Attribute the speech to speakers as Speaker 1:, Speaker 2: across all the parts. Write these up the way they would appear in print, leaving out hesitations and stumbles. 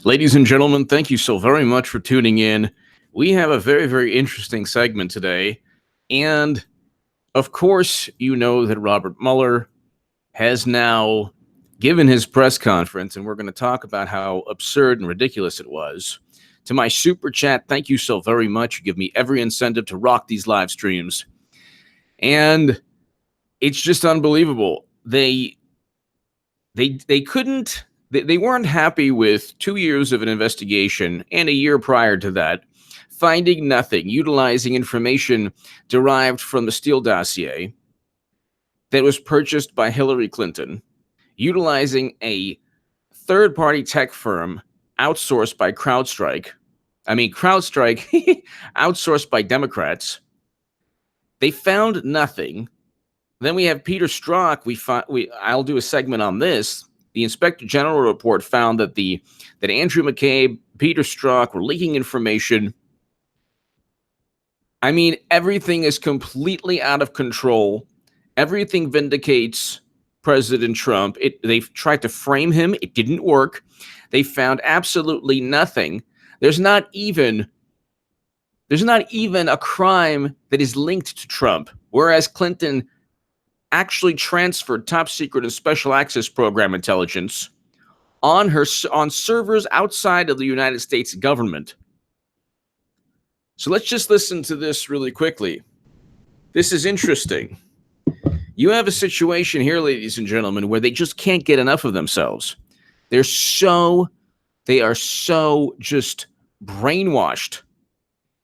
Speaker 1: Ladies and gentlemen, thank you so very much for tuning in. We have a very, very interesting segment today. And of course, you know that Robert Mueller has now given his press conference, and we're going to talk about how absurd and ridiculous it was. To my super chat, thank you so very much. You give me every incentive to rock these live streams. And it's just unbelievable. They couldn't. They weren't happy with 2 years of an investigation and a year prior to that, finding nothing, utilizing information derived from the Steele dossier that was purchased by Hillary Clinton, utilizing a third-party tech firm outsourced by CrowdStrike, outsourced by Democrats. They found nothing. Then we have Peter Strzok. I'll do a segment on this. The Inspector General report found that Andrew McCabe, Peter Strzok were leaking information. I mean, everything is completely out of control. Everything vindicates President Trump. They've tried to frame him. It didn't work. They found absolutely nothing. There's not even a crime that is linked to Trump, whereas Clinton actually transferred top secret and special access program intelligence on servers outside of the United States government. So let's just listen to this really quickly. This is interesting. You have a situation here, ladies and gentlemen, where they just can't get enough of themselves. They are so just brainwashed.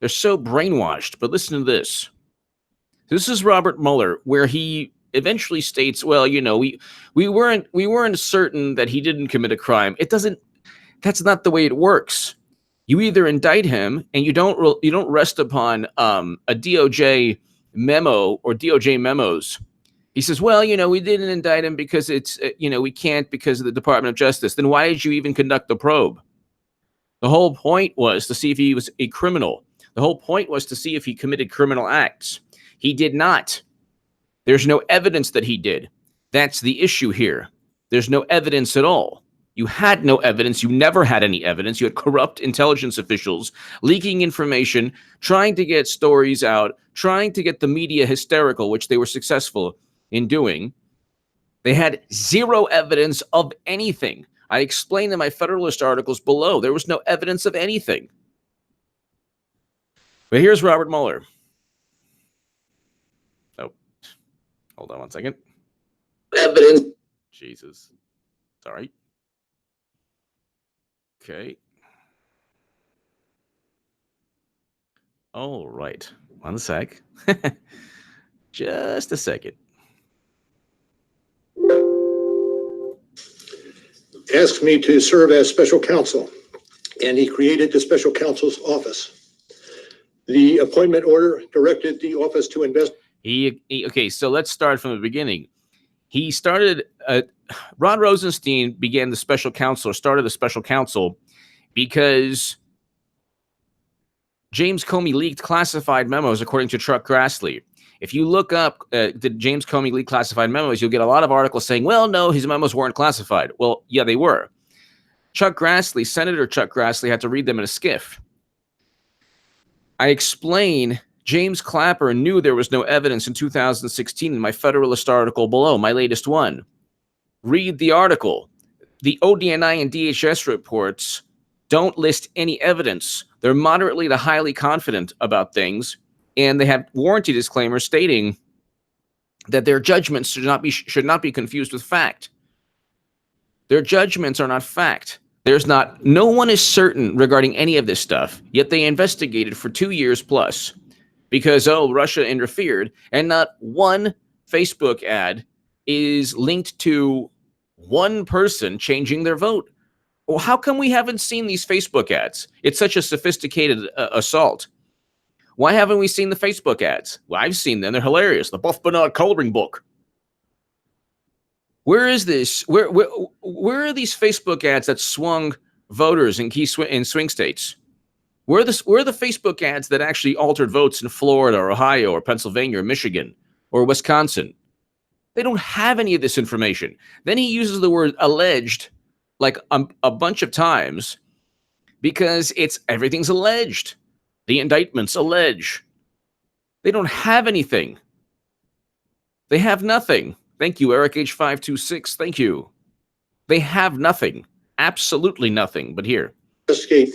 Speaker 1: They're so brainwashed. But listen to this. This is Robert Mueller, where he eventually states, well, you know, we weren't certain that he didn't commit a crime. That's not the way it works. You either indict him and you don't rest upon a DOJ memo or DOJ memos. He says, well, you know, we didn't indict him because we can't because of the Department of Justice. Then why did you even conduct the probe? The whole point was to see if he was a criminal. The whole point was to see if he committed criminal acts. He did not. There's no evidence that he did. That's the issue here. There's no evidence at all. You had no evidence. You never had any evidence. You had corrupt intelligence officials leaking information, trying to get stories out, trying to get the media hysterical, which they were successful in doing. They had zero evidence of anything. I explained in my Federalist articles below. There was no evidence of anything. But here's Robert Mueller. Hold on one second. Evidence. Jesus. Sorry. Okay. All right. One sec. Just a second.
Speaker 2: Asked me to serve as special counsel, and he created the special counsel's office. The appointment order directed the office to investigate.
Speaker 1: Okay, so let's start from the beginning. He started, Rod Rosenstein started the special counsel because James Comey leaked classified memos, according to Chuck Grassley. If you look up the James Comey leaked classified memos, you'll get a lot of articles saying, well, no, his memos weren't classified. Well, yeah, they were. Senator Chuck Grassley had to read them in a skiff. I explain James Clapper knew there was no evidence in 2016 in my Federalist article below, my latest one. Read the article. The ODNI and DHS reports don't list any evidence. They're moderately to highly confident about things, and they have warranty disclaimers stating that their judgments should not be confused with fact. Their judgments are not fact. No one is certain regarding any of this stuff, yet they investigated for 2 years plus. Because, Russia interfered, and not one Facebook ad is linked to one person changing their vote. Well, how come we haven't seen these Facebook ads? It's such a sophisticated assault. Why haven't we seen the Facebook ads? Well, I've seen them. They're hilarious. The Buff Bernard coloring book. Where is this? Where are these Facebook ads that swung voters in swing states? Where are the Facebook ads that actually altered votes in Florida or Ohio or Pennsylvania or Michigan or Wisconsin? They don't have any of this information. Then he uses the word alleged like a bunch of times because everything's alleged. The indictments allege. They don't have anything. They have nothing. Thank you, Eric H526. Thank you. They have nothing. Absolutely nothing. But here.
Speaker 2: Investigate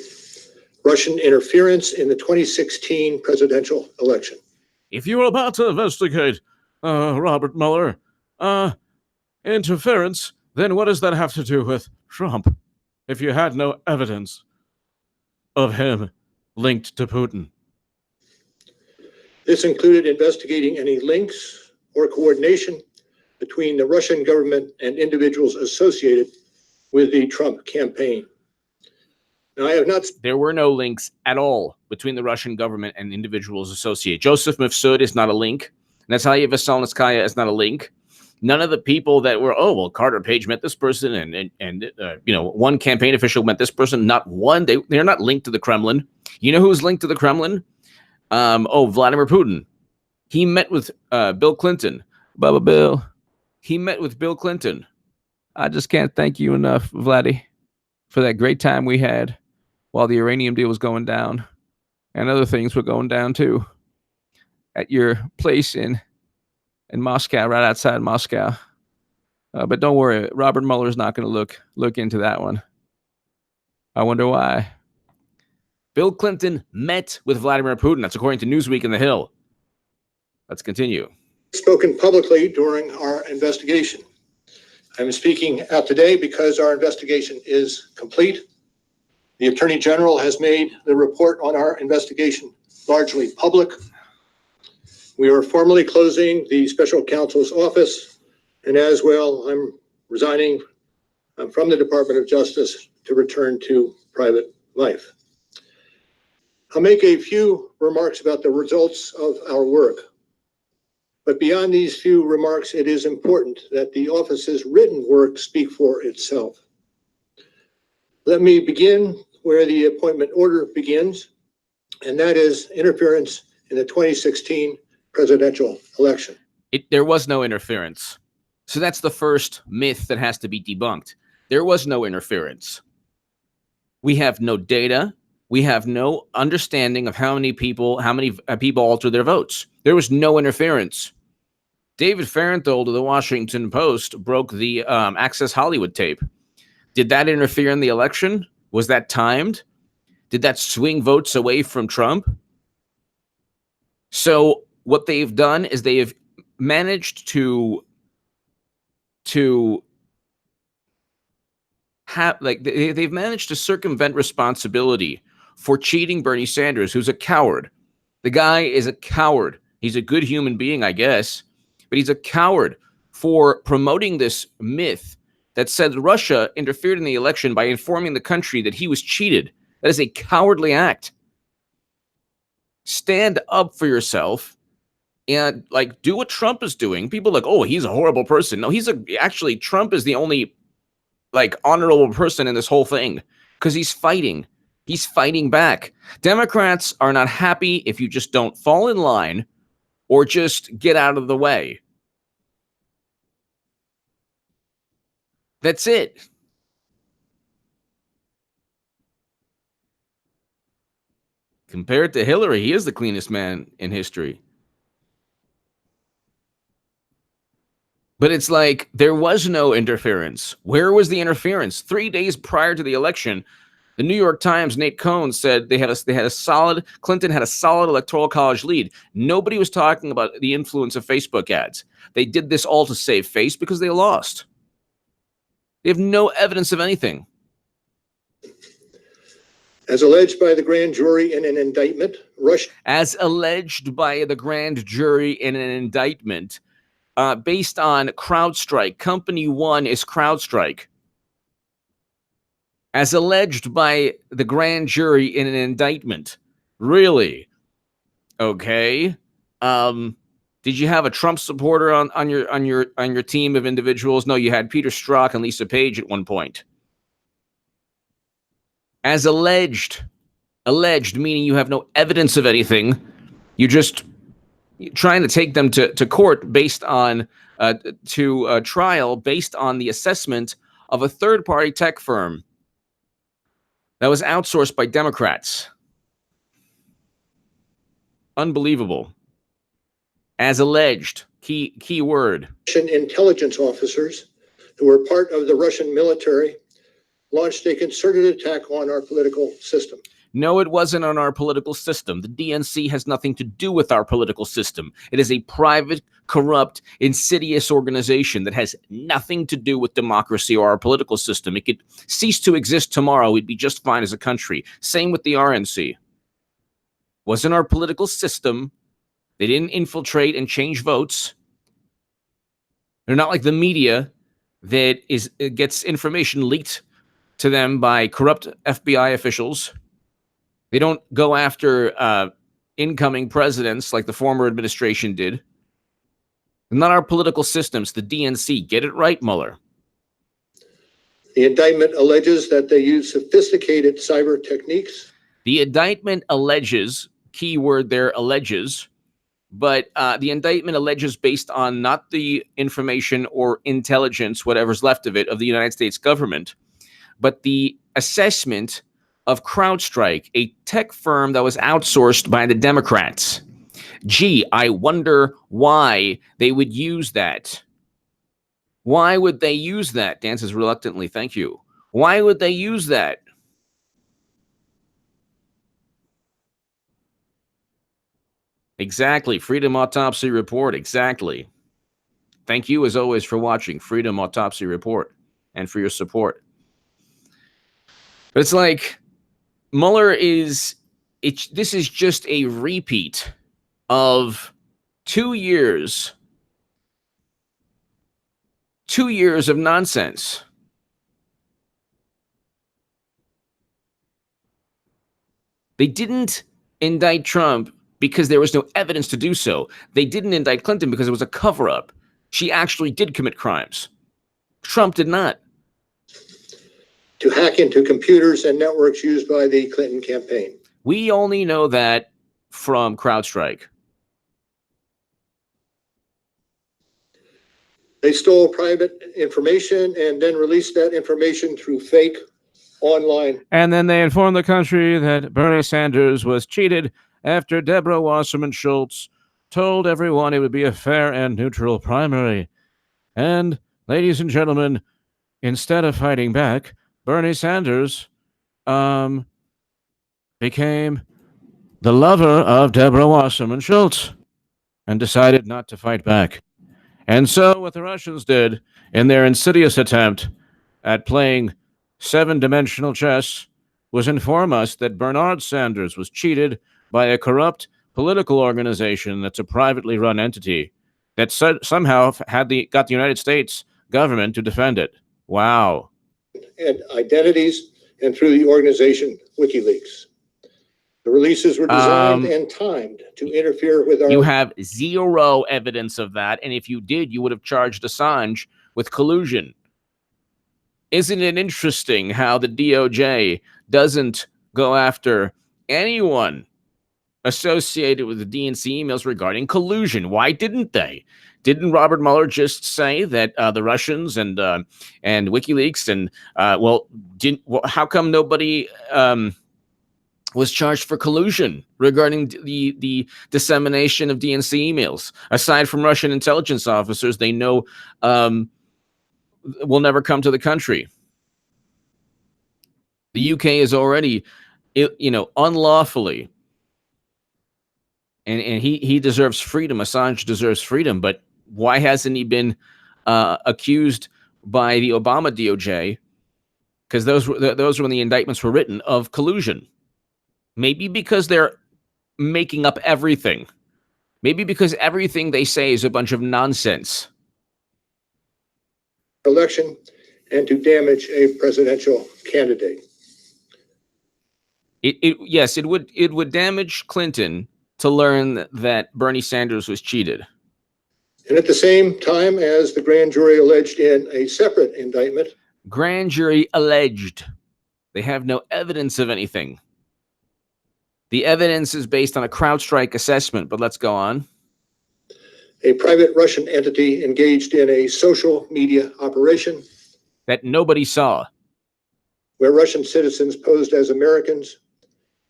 Speaker 2: Russian interference in the 2016 presidential election.
Speaker 1: If you're about to investigate Robert Mueller interference, then what does that have to do with Trump? If you had no evidence of him linked to Putin.
Speaker 2: This included investigating any links or coordination between the Russian government and individuals associated with the Trump campaign. Now, I have not.
Speaker 1: There were no links at all between the Russian government and individuals associated. Joseph Mifsud is not a link. Natalia Veselnitskaya is not a link. None of the people that were, Carter Page met this person and one campaign official met this person. Not one. They're not linked to the Kremlin. You know who's linked to the Kremlin? Vladimir Putin. He met with Bill Clinton. Bubba Bill. He met with Bill Clinton. I just can't thank you enough, Vladdy, for that great time we had while the uranium deal was going down and other things were going down too at your place in Moscow, right outside Moscow. But don't worry, Robert Mueller's not going to look into that one. I wonder why. Bill Clinton met with Vladimir Putin. That's according to Newsweek and The Hill. Let's continue.
Speaker 2: Spoken publicly during our investigation. I'm speaking out today because our investigation is complete. The Attorney General has made the report on our investigation largely public. We are formally closing the special counsel's office, and as well, I'm resigning from the Department of Justice to return to private life. I'll make a few remarks about the results of our work. But beyond these few remarks, it is important that the office's written work speak for itself. Let me begin where the appointment order begins, and that is interference in the 2016 presidential election.
Speaker 1: There was no interference. So that's the first myth that has to be debunked. There was no interference. We have no data. We have no understanding of how many people altered their votes. There was no interference. David Fahrenthold of the Washington Post broke the Access Hollywood tape. Did that interfere in the election? Was that timed? Did that swing votes away from Trump? So what they've done is they have managed to have, they've managed to circumvent responsibility for cheating Bernie Sanders, who's a coward. The guy is a coward. He's a good human being, I guess, but he's a coward for promoting this myth that said Russia interfered in the election by informing the country that he was cheated. That is a cowardly act. Stand up for yourself and do what Trump is doing. People are like, oh, he's a horrible person. No, actually Trump is the only honorable person in this whole thing because he's fighting. He's fighting back. Democrats are not happy if you just don't fall in line or just get out of the way. That's it. Compared to Hillary, he is the cleanest man in history. But it's like there was no interference. Where was the interference? 3 days prior to the election, the New York Times, Nate Cohn said Clinton had a solid electoral college lead. Nobody was talking about the influence of Facebook ads. They did this all to save face because they lost. They have no evidence of anything.
Speaker 2: As alleged by the grand jury in an indictment,
Speaker 1: As alleged by the grand jury in an indictment, based on CrowdStrike. Company one is CrowdStrike. As alleged by the grand jury in an indictment. Really? Okay. Did you have a Trump supporter on your team of individuals? No, you had Peter Strzok and Lisa Page at one point. As alleged meaning you have no evidence of anything. You're just trying to take them to court based on trial based on the assessment of a third-party tech firm. that was outsourced by Democrats. Unbelievable. As alleged, key word.
Speaker 2: Russian intelligence officers who were part of the Russian military launched a concerted attack on our political system.
Speaker 1: No, it wasn't on our political system. The DNC has nothing to do with our political system. It is a private, corrupt, insidious organization that has nothing to do with democracy or our political system. It could cease to exist tomorrow. We'd be just fine as a country. Same with the RNC. Wasn't our political system. They didn't infiltrate and change votes. They're not like the media that gets information leaked to them by corrupt FBI officials. They don't go after incoming presidents like the former administration did. Not our political systems, the DNC. Get it right, Mueller.
Speaker 2: The indictment alleges that they use sophisticated cyber techniques.
Speaker 1: The indictment alleges, key word there, alleges, but the indictment alleges based on not the information or intelligence, whatever's left of it, of the United States government, but the assessment of CrowdStrike, a tech firm that was outsourced by the Democrats. Gee, I wonder why they would use that. Why would they use that? Dan says reluctantly, thank you. Why would they use that? Exactly. Freedom Autopsy Report. Exactly. Thank you, as always, for watching Freedom Autopsy Report and for your support. But it's like Mueller this is just a repeat of 2 years. 2 years of nonsense. They didn't indict Trump because there was no evidence to do so. They didn't indict Clinton because it was a cover-up. She actually did commit crimes. Trump did not.
Speaker 2: To hack into computers and networks used by the Clinton campaign.
Speaker 1: We only know that from CrowdStrike.
Speaker 2: They stole private information and then released that information through fake online.
Speaker 1: And then they informed the country that Bernie Sanders was cheated after Deborah Wasserman Schultz told everyone it would be a fair and neutral primary. And, ladies and gentlemen, instead of fighting back, Bernie Sanders became the lover of Deborah Wasserman Schultz and decided not to fight back. And so what the Russians did in their insidious attempt at playing seven-dimensional chess was inform us that Bernard Sanders was cheated by a corrupt political organization that's a privately run entity that somehow got the United States government to defend it. Wow.
Speaker 2: And identities and through the organization WikiLeaks. The releases were designed and timed to interfere with our...
Speaker 1: You have zero evidence of that, and if you did, you would have charged Assange with collusion. Isn't it interesting how the DOJ doesn't go after anyone associated with the DNC emails regarding collusion? Why didn't they? Didn't Robert Mueller just say that the Russians and WikiLeaks and how come nobody was charged for collusion regarding the dissemination of DNC emails? Aside from Russian intelligence officers, they know will never come to the country. The UK is already, unlawfully. And he deserves freedom. Assange deserves freedom. But why hasn't he been accused by the Obama DOJ? Because those were when the indictments were written, of collusion. Maybe because they're making up everything. Maybe because everything they say is a bunch of nonsense.
Speaker 2: Election and to damage a presidential candidate.
Speaker 1: Yes, it would damage Clinton to learn that Bernie Sanders was cheated.
Speaker 2: And at the same time as the grand jury alleged in a separate indictment.
Speaker 1: Grand jury alleged. They have no evidence of anything. The evidence is based on a CrowdStrike assessment, but let's go on.
Speaker 2: A private Russian entity engaged in a social media operation
Speaker 1: that nobody saw.
Speaker 2: where Russian citizens posed as Americans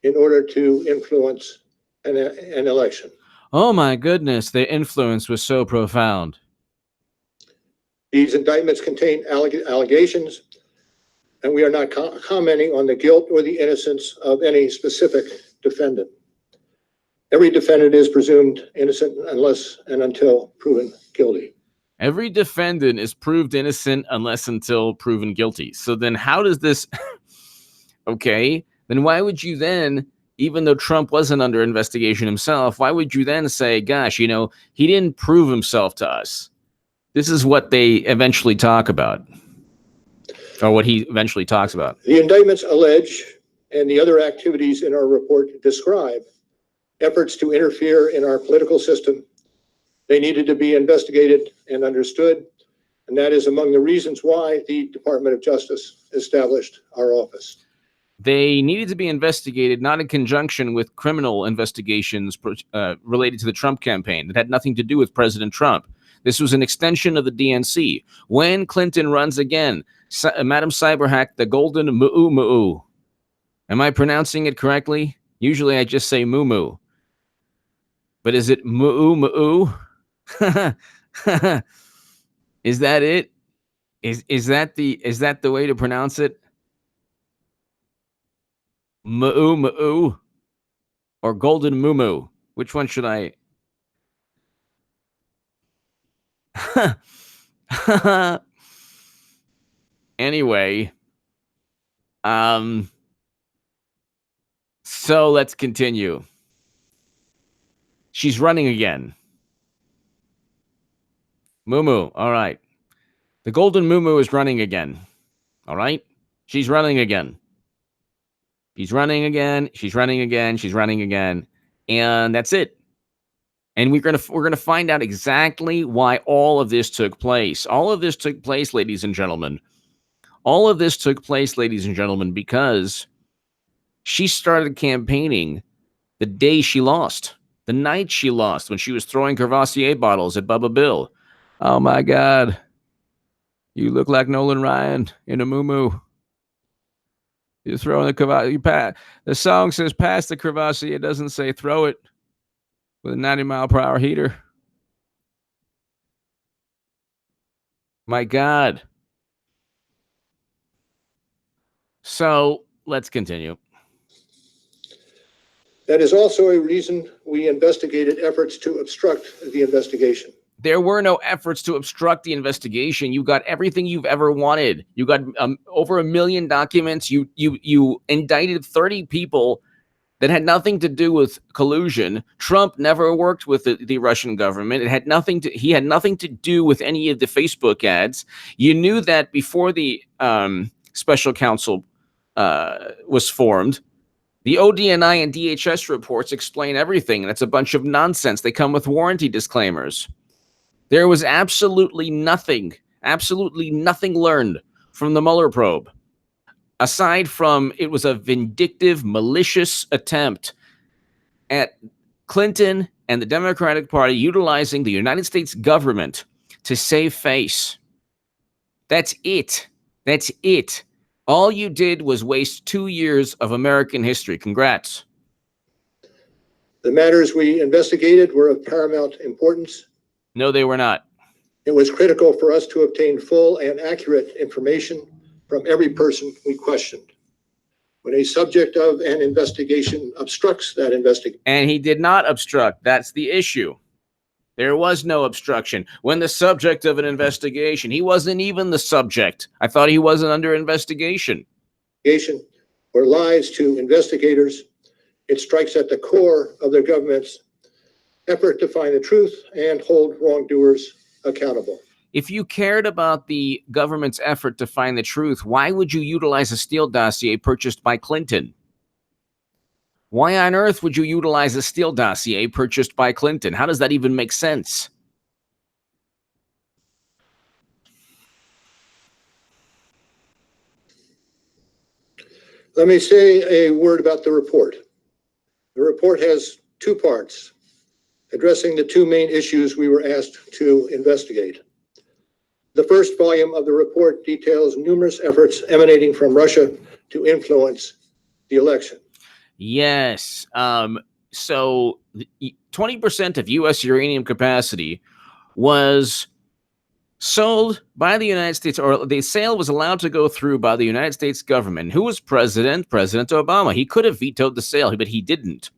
Speaker 2: in order to influence an election.
Speaker 1: Oh my goodness, the influence was so profound.
Speaker 2: These indictments contain allegations, and we are not commenting on the guilt or the innocence of any specific defendant. Every defendant is presumed innocent unless and until proven guilty.
Speaker 1: Every defendant is proved innocent unless until proven guilty. So then how does this... Okay, then why would you then, even though Trump wasn't under investigation himself, why would you then say, gosh, you know, he didn't prove himself to us? This is what they eventually talk about, or what he eventually talks about.
Speaker 2: The indictments allege, and the other activities in our report describe, efforts to interfere in our political system. They needed to be investigated and understood, and that is among the reasons why the Department of Justice established our office.
Speaker 1: They needed to be investigated, not in conjunction with criminal investigations related to the Trump campaign. It had nothing to do with President Trump. This was an extension of the DNC. When Clinton runs again, Madam Cyberhack, the golden moo. Am I pronouncing it correctly? Usually I just say moo. But is it moo? Is that it? Is that the way to pronounce it? Moo or golden moo? Which one should I? Anyway, so let's continue. She's running again. Moo. All right. The golden moo is running again. All right. She's running again. She's running again. She's running again. She's running again. And that's it. And we're gonna find out exactly why all of this took place. All of this took place, ladies and gentlemen. All of this took place, ladies and gentlemen, because she started campaigning the day she lost, the night she lost, when she was throwing Courvoisier bottles at Bubba Bill. Oh my God. You look like Nolan Ryan in a moo. You're throwing the Courvoisier. The song says pass the Courvoisier. It doesn't say throw it with a 90-mile-per-hour heater. My God. So let's continue.
Speaker 2: That is also a reason we investigated efforts to obstruct the investigation.
Speaker 1: There were no efforts to obstruct the investigation. You got everything you've ever wanted. You got over 1 million documents. You indicted 30 people that had nothing to do with collusion. Trump never worked with the Russian government. He had nothing to do with any of the Facebook ads. You knew that before the special counsel was formed. The ODNI and DHS reports explain everything, and it's a bunch of nonsense. They come with warranty disclaimers. There was absolutely nothing learned from the Mueller probe. Aside from it was a vindictive, malicious attempt at Clinton and the Democratic Party utilizing the United States government to save face. That's it. That's it. All you did was waste 2 years of American history. Congrats.
Speaker 2: The matters we investigated were of paramount importance.
Speaker 1: No, they were not.
Speaker 2: It was critical for us to obtain full and accurate information from every person we questioned. When a subject of an investigation obstructs that investigation.
Speaker 1: And he did not obstruct. That's the issue. There was no obstruction. When the subject of an investigation, he wasn't even the subject. I thought he wasn't under investigation.
Speaker 2: Or lies to investigators, it strikes at the core of their government's effort to find the truth and hold wrongdoers accountable.
Speaker 1: If you cared about the government's effort to find the truth, why would you utilize a Steele dossier purchased by Clinton? Why on earth would you utilize a Steele dossier purchased by Clinton? How does that even make sense?
Speaker 2: Let me say a word about the report. The report has 2 parts, addressing the 2 main issues we were asked to investigate. The first volume of the report details numerous efforts emanating from Russia to influence the election.
Speaker 1: Yes. So 20% of U.S. uranium capacity was sold by the United States, or the sale was allowed to go through by the United States government. Who was president? President Obama. He could have vetoed the sale, but he didn't.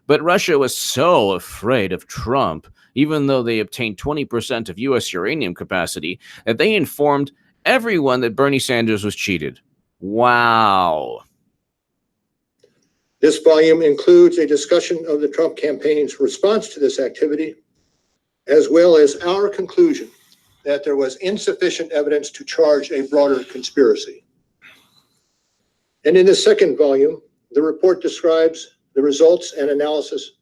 Speaker 1: But Russia was so afraid of Trump, even though they obtained 20% of U.S. uranium capacity, that they informed everyone that Bernie Sanders was cheated. Wow.
Speaker 2: This volume includes a discussion of the Trump campaign's response to this activity, as well as our conclusion that there was insufficient evidence to charge a broader conspiracy. And in the second volume, the report describes the results and analysis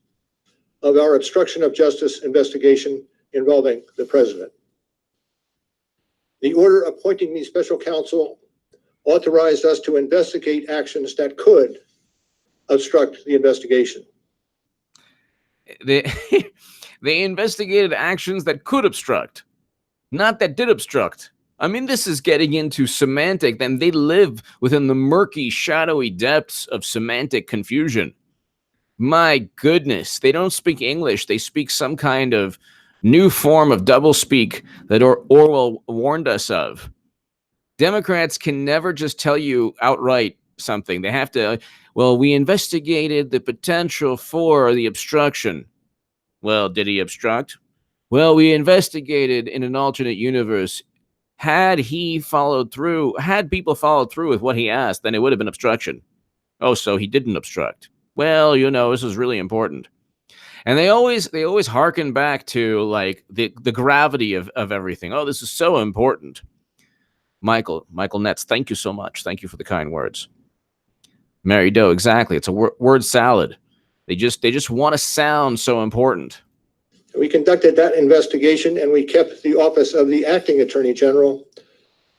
Speaker 2: of our obstruction of justice investigation involving the president. The order appointing me special counsel authorized us to investigate actions that could obstruct the investigation.
Speaker 1: They, they investigated actions that could obstruct, not that did obstruct. I mean, this is getting into semantic, and they live within the murky, shadowy depths of semantic confusion. My goodness, they don't speak English. They speak some kind of new form of doublespeak that Orwell warned us of. Democrats can never just tell you outright something. They have to, well, we investigated the potential for the obstruction. Well, did he obstruct? Well, we investigated in an alternate universe. Had he followed through, had people followed through with what he asked, then it would have been obstruction. Oh, so he didn't obstruct. Well, you know, this is really important. And they always harken back to like the gravity of everything. Oh, this is so important. Michael Netz, thank you so much. Thank you for the kind words. Mary Doe, exactly. It's a word salad. They just want to sound so important.
Speaker 2: We conducted that investigation, and we kept the office of the acting attorney general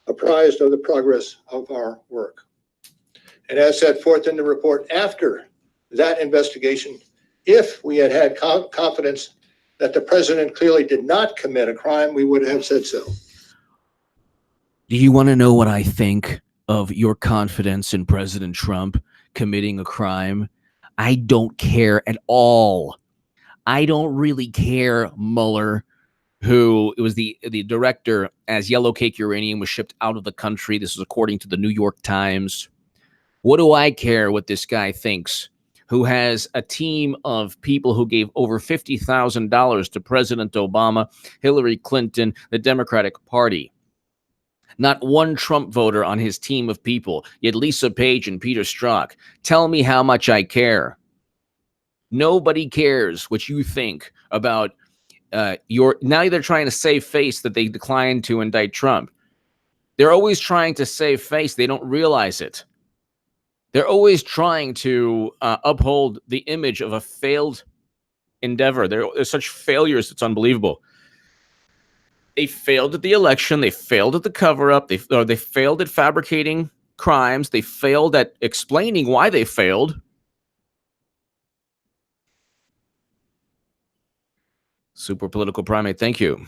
Speaker 2: apprised of the progress of our work. And as set forth in the report, after that investigation, if we had had confidence that the president clearly did not commit a crime, we would have said so.
Speaker 1: Do you want to know what I think of your confidence in President Trump committing a crime? I don't care at all. I don't really care, Mueller, who was the director as yellow cake uranium was shipped out of the country. This is according to the New York Times. What do I care what this guy thinks, who has a team of people who gave over $50,000 to President Obama, Hillary Clinton, the Democratic Party? Not one Trump voter on his team of people, yet Lisa Page and Peter Strzok. Tell me how much I care. Nobody cares what you think about now they're trying to save face that they declined to indict Trump. They're always trying to save face. They don't realize it. They're always trying to uphold the image of a failed endeavor. They're such failures. It's unbelievable. They failed at the election. They failed at the cover-up. They failed at fabricating crimes. They failed at explaining why they failed. Super political primate, thank you.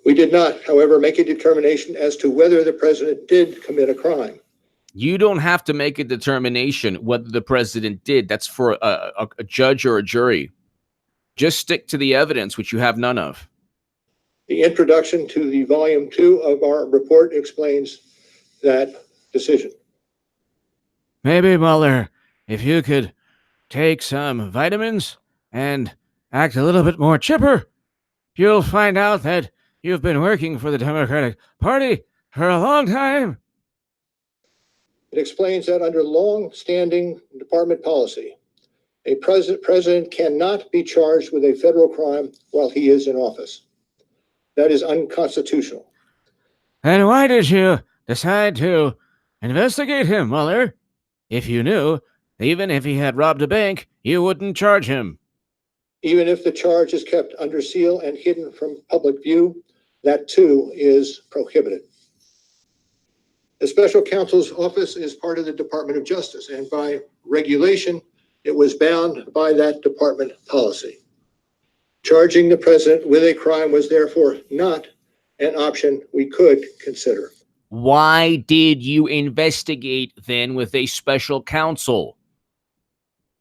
Speaker 2: We did not, however, make a determination as to whether the president did commit a crime.
Speaker 1: You don't have to make a determination whether the president did. That's for a judge or a jury. Just stick to the evidence, which you have none of.
Speaker 2: The introduction to the volume 2 of our report explains that decision.
Speaker 1: Maybe, Mueller, if you could take some vitamins and act a little bit more chipper, you'll find out that you've been working for the Democratic Party for a long time.
Speaker 2: It explains that under long-standing department policy, a president cannot be charged with a federal crime while he is in office. That is unconstitutional.
Speaker 1: And why did you decide to investigate him, Mueller? If you knew, even if he had robbed a bank, you wouldn't charge him.
Speaker 2: Even if the charge is kept under seal and hidden from public view, that too is prohibited. The special counsel's office is part of the Department of Justice, and by regulation, it was bound by that department policy. Charging the president with a crime was therefore not an option we could consider.
Speaker 1: Why did you investigate then with a special counsel?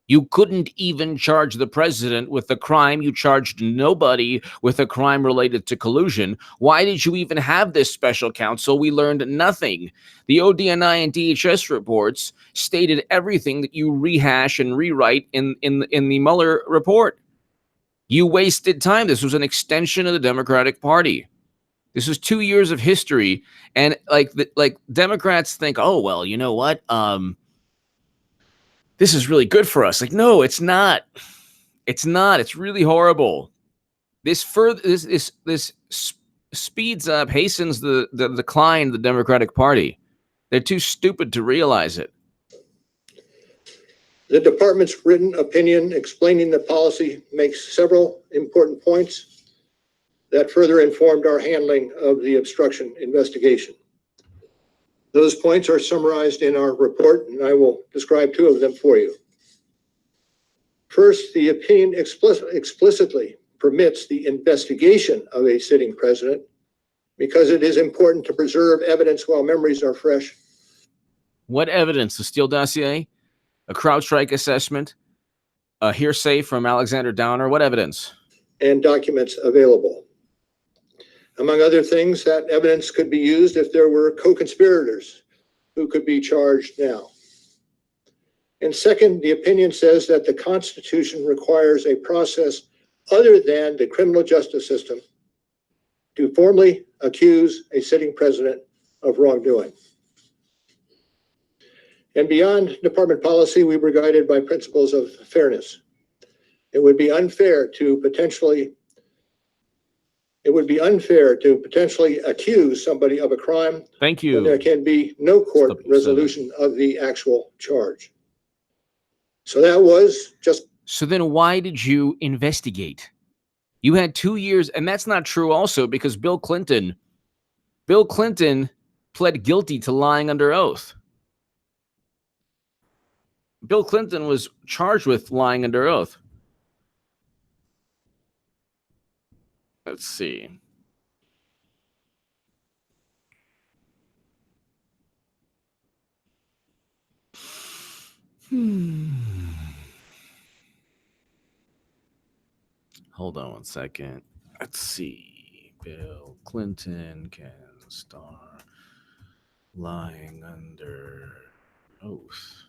Speaker 1: You couldn't even charge the president with the crime. You charged nobody with a crime related to collusion. Why did you even have this special counsel? We learned nothing. The ODNI and DHS reports stated everything that you rehash and rewrite in the Mueller report. You wasted time. This was an extension of the Democratic Party. This was 2 years of history, and like Democrats think, oh well, you know what? This is really good for us. Like, no, it's not. It's not. It's really horrible. This speeds up, hastens the decline of the Democratic Party. They're too stupid to realize it.
Speaker 2: The department's written opinion explaining the policy makes several important points that further informed our handling of the obstruction investigation. Those points are summarized in our report, and I will describe two of them for you. First, the opinion explicitly permits the investigation of a sitting president because it is important to preserve evidence while memories are fresh.
Speaker 1: What evidence? The Steele dossier? A CrowdStrike assessment? A hearsay from Alexander Downer? What evidence?
Speaker 2: And documents available. Among other things, that evidence could be used if there were co-conspirators who could be charged now. And second, the opinion says that the Constitution requires a process other than the criminal justice system to formally accuse a sitting president of wrongdoing. And beyond department policy, we were guided by principles of fairness. It would be unfair to potentially accuse somebody of a crime.
Speaker 1: Thank you.
Speaker 2: When there can be no court resolution of the actual charge. So that was just.
Speaker 1: So then why did you investigate? You had 2 years, and that's not true also because Bill Clinton pled guilty to lying under oath. Bill Clinton was charged with lying under oath. Let's see. Hold on one second. Let's see. Bill Clinton can star lying under oath.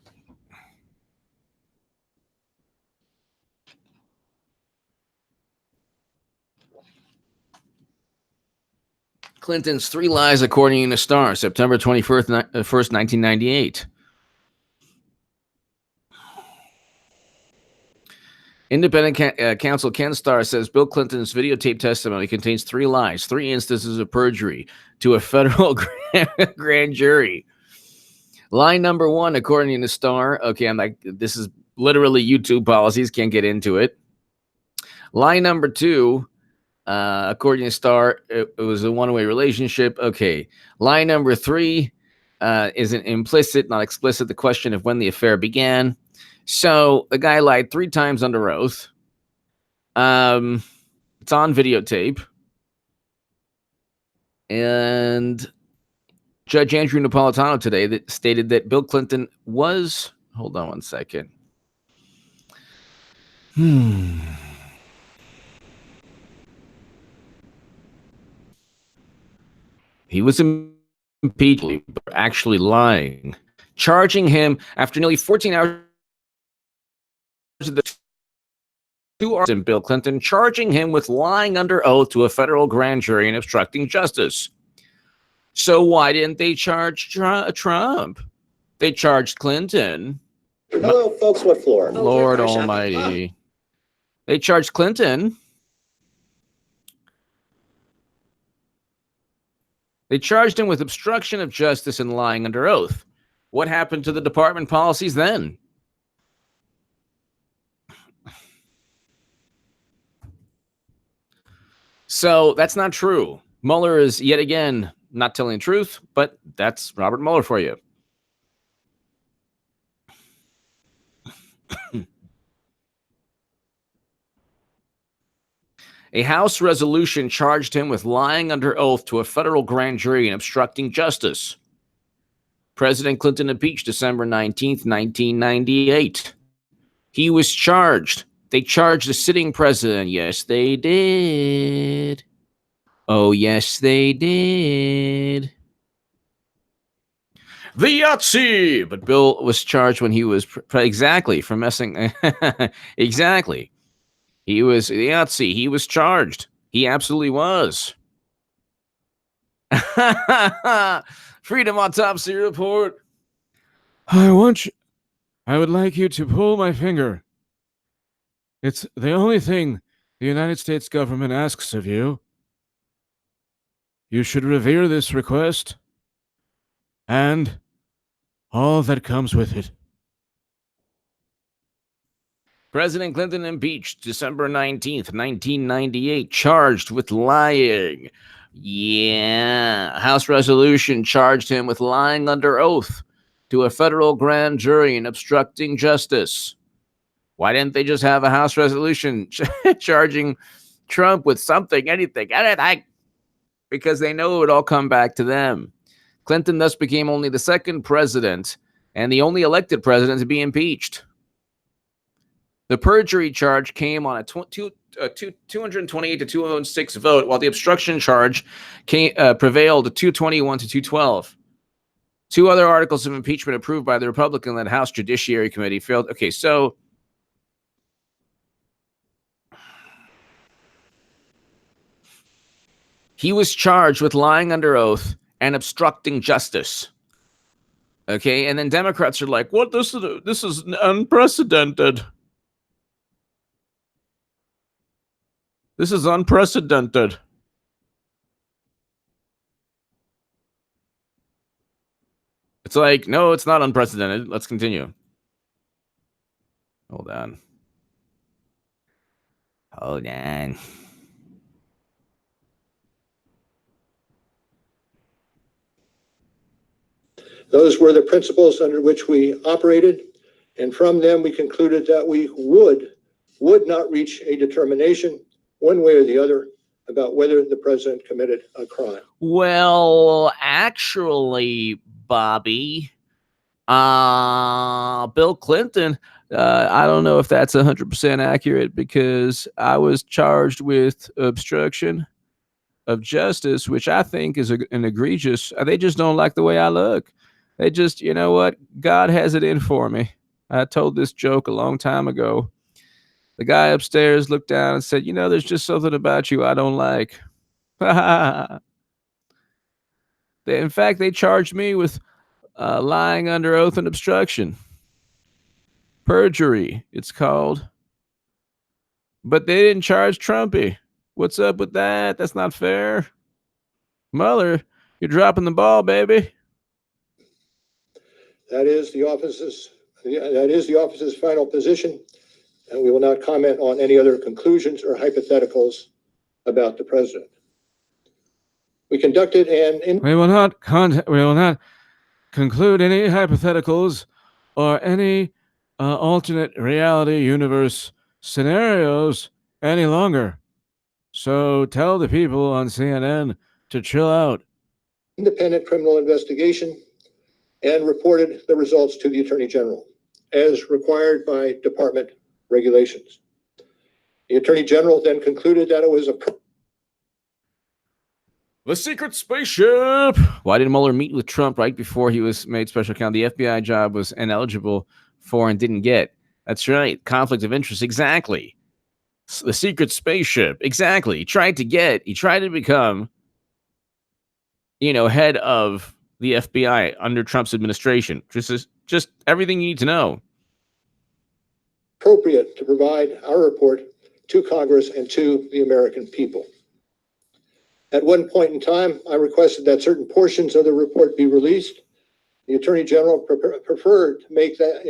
Speaker 1: Clinton's three lies according to Starr, September 21st, 1998. Independent counsel Ken Starr says Bill Clinton's videotape testimony contains three lies, three instances of perjury to a federal grand jury. Lie number one, according to Starr, okay, I'm like, this is literally YouTube policies, can't get into it. Lie number two, according to Starr, it was a one-way relationship. Okay. Lie number three is an implicit, not explicit, the question of when the affair began. So the guy lied 3 times under oath. It's on videotape. And Judge Andrew Napolitano today that stated that Bill Clinton was, hold on one second. He was impeached for actually lying, charging him after nearly 14 hours of the 2 hours in Bill Clinton, charging him with lying under oath to a federal grand jury and obstructing justice. So why didn't they charge Trump? They charged Clinton.
Speaker 3: Hello, folks. What floor?
Speaker 1: Lord Almighty. They charged Clinton. They charged him with obstruction of justice and lying under oath. What happened to the department policies then? So that's not true. Mueller is yet again not telling the truth, but that's Robert Mueller for you. A House resolution charged him with lying under oath to a federal grand jury and obstructing justice. President Clinton impeached December 19th, 1998. He was charged. They charged the sitting president. Yes, they did. Oh, yes, they did. The Yahtzee! But Bill was charged when he was exactly for messing. Exactly. He was the Yahtzee. He was charged. He absolutely was. Freedom Autopsy Report. I would like you to pull my finger. It's the only thing the United States government asks of you. You should revere this request and all that comes with it. President Clinton impeached December 19th, 1998, charged with lying. Yeah. House resolution charged him with lying under oath to a federal grand jury and obstructing justice. Why didn't they just have a House resolution charging Trump with something, anything? Because they know it would all come back to them. Clinton thus became only the second president and the only elected president to be impeached. The perjury charge came on a 228 to 206 vote, while the obstruction charge prevailed 221 to 212. Two other articles of impeachment approved by the Republican-led House Judiciary Committee failed. Okay, so he was charged with lying under oath and obstructing justice. Okay, and then Democrats are like, "What? This is unprecedented. This is unprecedented." It's like, no, it's not unprecedented. Let's continue. Hold on.
Speaker 2: Those were the principles under which we operated, and from them we concluded that we would not reach a determination one way or the other about whether the president committed a crime.
Speaker 1: Well, actually, Bobby, Bill Clinton, I don't know if that's 100% accurate, because I was charged with obstruction of justice, which I think is an egregious. They just don't like the way I look. They just, you know what? God has it in for me. I told this joke a long time ago. The guy upstairs looked down and said, there's just something about you I don't like. In fact, they charged me with lying under oath and obstruction. Perjury, it's called. But they didn't charge Trumpy. What's up with that? That's not fair. Mueller, you're dropping the ball, baby.
Speaker 2: That is the office's final position, and we will not comment on any other conclusions or hypotheticals about the president. We conducted we will not conclude any hypotheticals or any alternate reality universe scenarios any longer. So tell the people on CNN to chill out. Independent criminal investigation and reported the results to the Attorney General, as required by department regulations. The Attorney General then concluded that it was
Speaker 1: the secret spaceship. Why did Mueller meet with Trump right before he was made special counsel? The FBI job was ineligible for and didn't get. That's right. Conflict of interest. Exactly. The secret spaceship. Exactly. He tried to become, head of the FBI under Trump's administration. Just everything you need to know.
Speaker 2: Appropriate to provide our report to Congress and to the American people. At one point in time, I requested that certain portions of the report be released. The Attorney General preferred to make the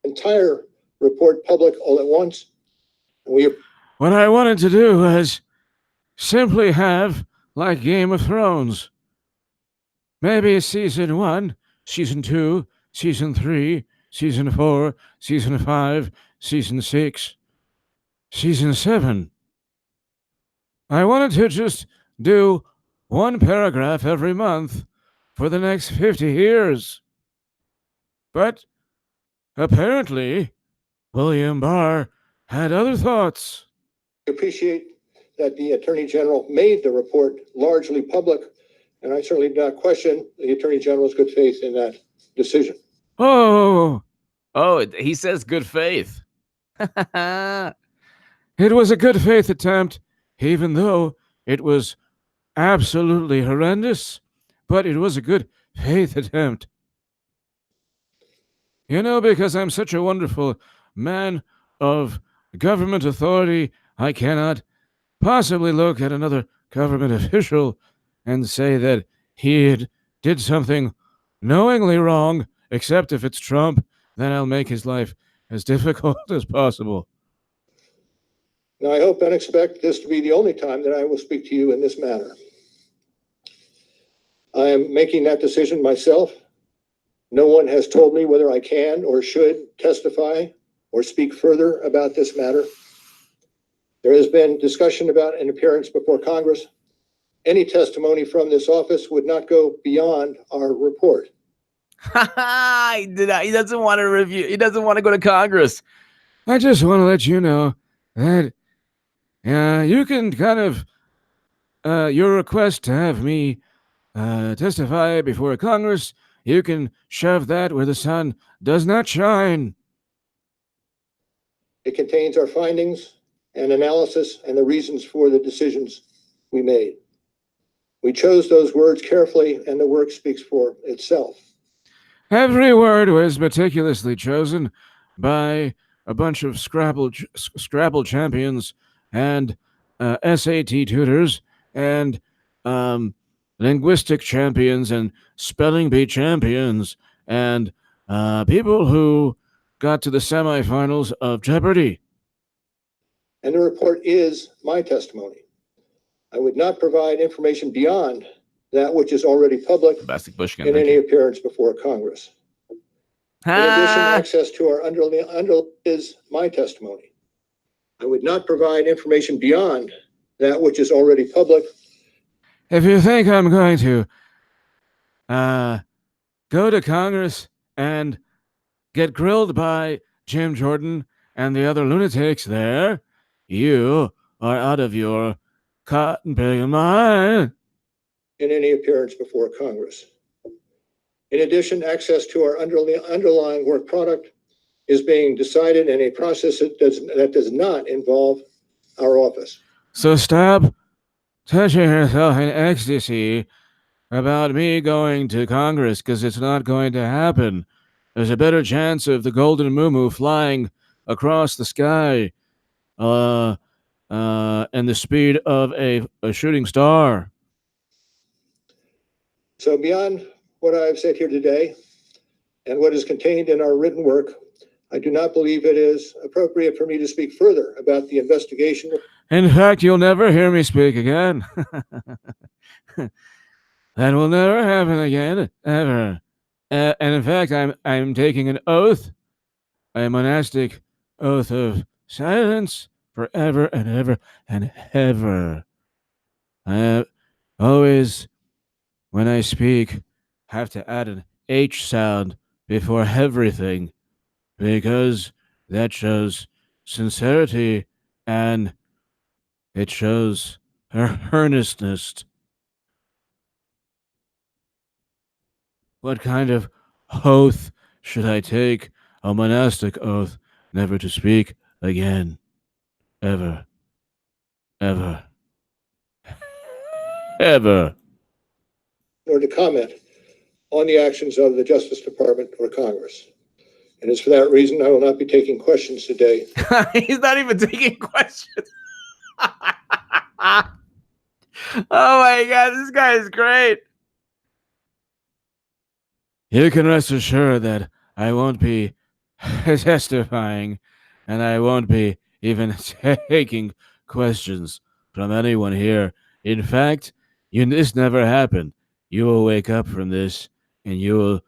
Speaker 2: entire report public all at once.
Speaker 1: What I wanted to do was simply have, like Game of Thrones, maybe season 1, season 2, season 3, season 4, season 5, season 6, season 7. I wanted to just do one paragraph every month for the next 50 years. But apparently, William Barr had other thoughts.
Speaker 2: I appreciate that the Attorney General made the report largely public, and I certainly do not question the Attorney General's good faith in that decision.
Speaker 1: Oh, he says good faith. It was a good faith attempt, even though it was absolutely horrendous, but it was a good faith attempt. You know, because I'm such a wonderful man of government authority, I cannot possibly look at another government official and say that he did something knowingly wrong, except if it's Trump, then I'll make his life as difficult as possible.
Speaker 2: Now, I hope and expect this to be the only time that I will speak to you in this manner. I am making that decision myself. No one has told me whether I can or should testify or speak further about this matter. There has been discussion about an appearance before Congress. Any testimony from this office would not go beyond our report.
Speaker 1: He doesn't want to review. He doesn't want to go to Congress. I just want to let you know that you can kind of your request to have me testify before Congress, you can shove that where the sun does not shine.
Speaker 2: It contains our findings and analysis and the reasons for the decisions we made. We chose those words carefully, and the work speaks for itself.
Speaker 1: Every word was meticulously chosen by a bunch of Scrabble champions and SAT tutors and linguistic champions and spelling bee champions and people who got to the semifinals of Jeopardy.
Speaker 2: And the report is my testimony. I would not provide information beyond that which is already public in any appearance before Congress. In addition, access to our underlying is my testimony. I would not provide information beyond that which is already public.
Speaker 1: If you think I'm going to go to Congress and get grilled by Jim Jordan and the other lunatics there, you are out of your cotton picking mind.
Speaker 2: In any appearance before Congress. In addition, access to our underlying work product is being decided in a process that does not involve our office.
Speaker 1: So stop touching yourself in ecstasy about me going to Congress, because it's not going to happen. There's a better chance of the golden muumuu flying across the sky and the speed of a shooting star.
Speaker 2: So beyond what I've said here today and what is contained in our written work, I do not believe it is appropriate for me to speak further about the investigation.
Speaker 1: In fact, you'll never hear me speak again. That will never happen again, ever. And in fact, I'm taking an oath, a monastic oath of silence forever and ever and ever. I always, when I speak, have to add an H sound before everything, because that shows sincerity and it shows earnestness. What kind of oath should I take? A monastic oath, never to speak again. Ever. Ever. Ever.
Speaker 2: Or to comment on the actions of the Justice Department or Congress. And it's for that reason I will not be taking questions today.
Speaker 1: He's not even taking questions. Oh my God, this guy is great. You can rest assured that I won't be testifying, and I won't be even taking questions from anyone here. In fact, this never happened. You will wake up from this, and you will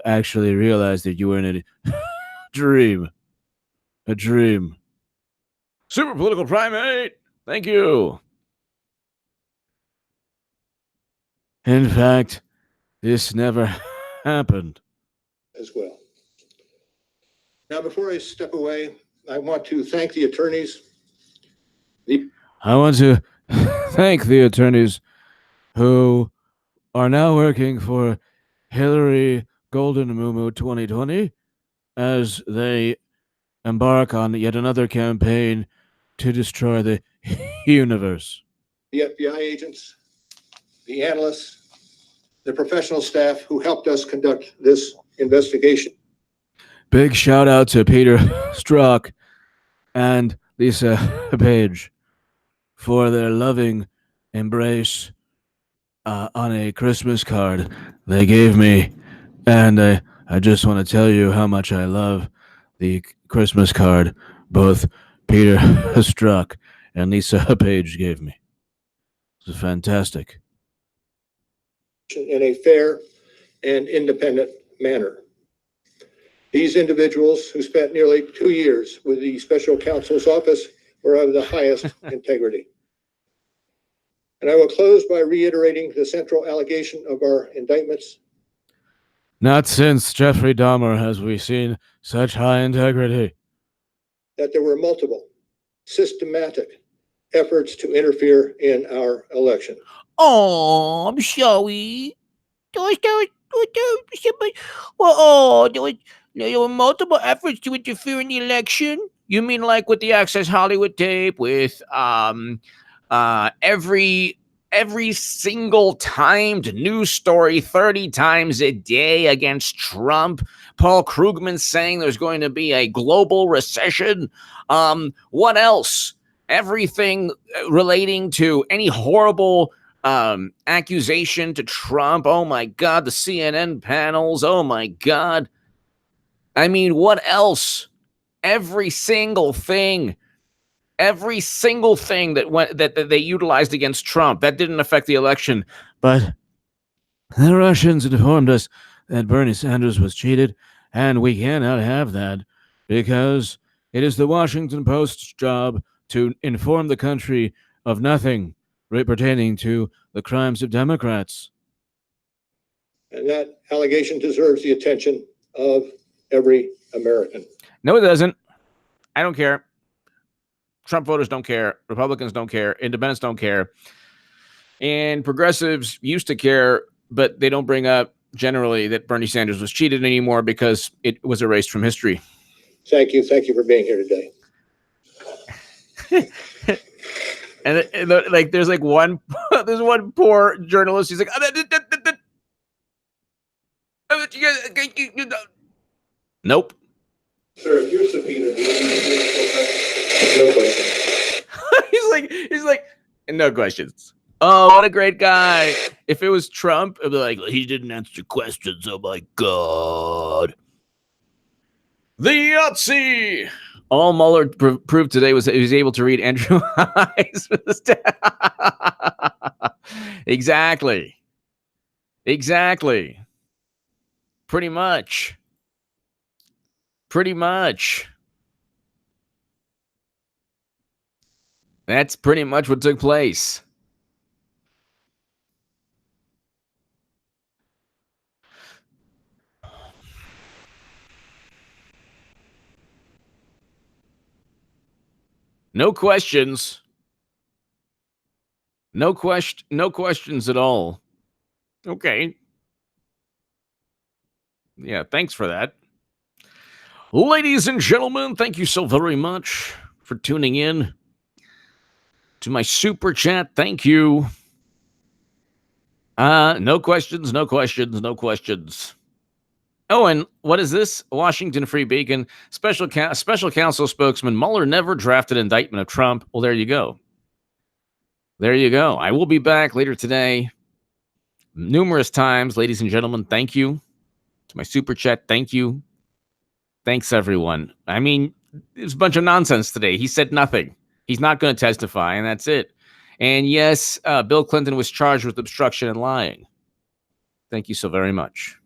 Speaker 1: actually realize that you were in a dream. A dream. Super political primate. Thank you. In fact, this never happened.
Speaker 2: As well. Now, before I step away, I want to thank the attorneys.
Speaker 1: I want to thank the attorneys who are now working for Hillary Golden Mumu 2020 as they embark on yet another campaign to destroy the universe.
Speaker 2: The FBI agents, the analysts, the professional staff who helped us conduct this investigation.
Speaker 1: Big shout out to Peter Strzok and Lisa Page for their loving embrace on a Christmas card they gave me. And I just want to tell you how much I love the Christmas card both Peter Strzok and Lisa Page gave me. It's fantastic.
Speaker 2: In a fair and independent manner. These individuals who spent nearly 2 years with the special counsel's office were of the highest integrity. And I will close by reiterating the central allegation of our indictments.
Speaker 1: Not since Jeffrey Dahmer has we seen such high integrity.
Speaker 2: That there were multiple, systematic efforts to interfere in our election.
Speaker 4: Oh, I'm sorry. There were multiple efforts to interfere in the election.
Speaker 1: You mean like with the Access Hollywood tape, with every single timed news story 30 times a day against Trump? Paul Krugman saying there's going to be a global recession. What else? Everything relating to any horrible accusation to Trump. Oh my God, the CNN panels. Oh my God. I mean, what else? Every single thing that they utilized against Trump, that didn't affect the election. But the Russians informed us that Bernie Sanders was cheated, and we cannot have that because it is the Washington Post's job to inform the country of nothing pertaining to the crimes of Democrats.
Speaker 2: And that allegation deserves the attention of every American.
Speaker 1: No, it doesn't. I don't care. Trump voters don't care. Republicans don't care. Independents don't care. And progressives used to care, but they don't bring up generally that Bernie Sanders was cheated anymore because it was erased from history.
Speaker 2: Thank you. Thank you for being here today.
Speaker 1: And like, there's one poor journalist. He's like, nope.
Speaker 2: Sir, if you're subpoenaed, no questions.
Speaker 1: he's like, no questions. Oh, what a great guy. If it was Trump, it'd be like, he didn't answer questions. Oh my God. The Yahtzee. All Mueller proved today was that he was able to read Andrew Hayes with his Exactly. Pretty much. That's pretty much what took place. No questions. No questions at all. Okay. Yeah, thanks for that. Ladies and gentlemen, thank you so very much for tuning in to my super chat. Thank you. No questions. Oh, and what is this? Washington Free Beacon. Special counsel spokesman Mueller never drafted indictment of Trump. Well, there you go. I will be back later today. Numerous times, ladies and gentlemen. Thank you to my super chat. Thank you. Thanks, everyone. I mean, it was a bunch of nonsense today. He said nothing. He's not going to testify, and that's it. And yes, Bill Clinton was charged with obstruction and lying. Thank you so very much.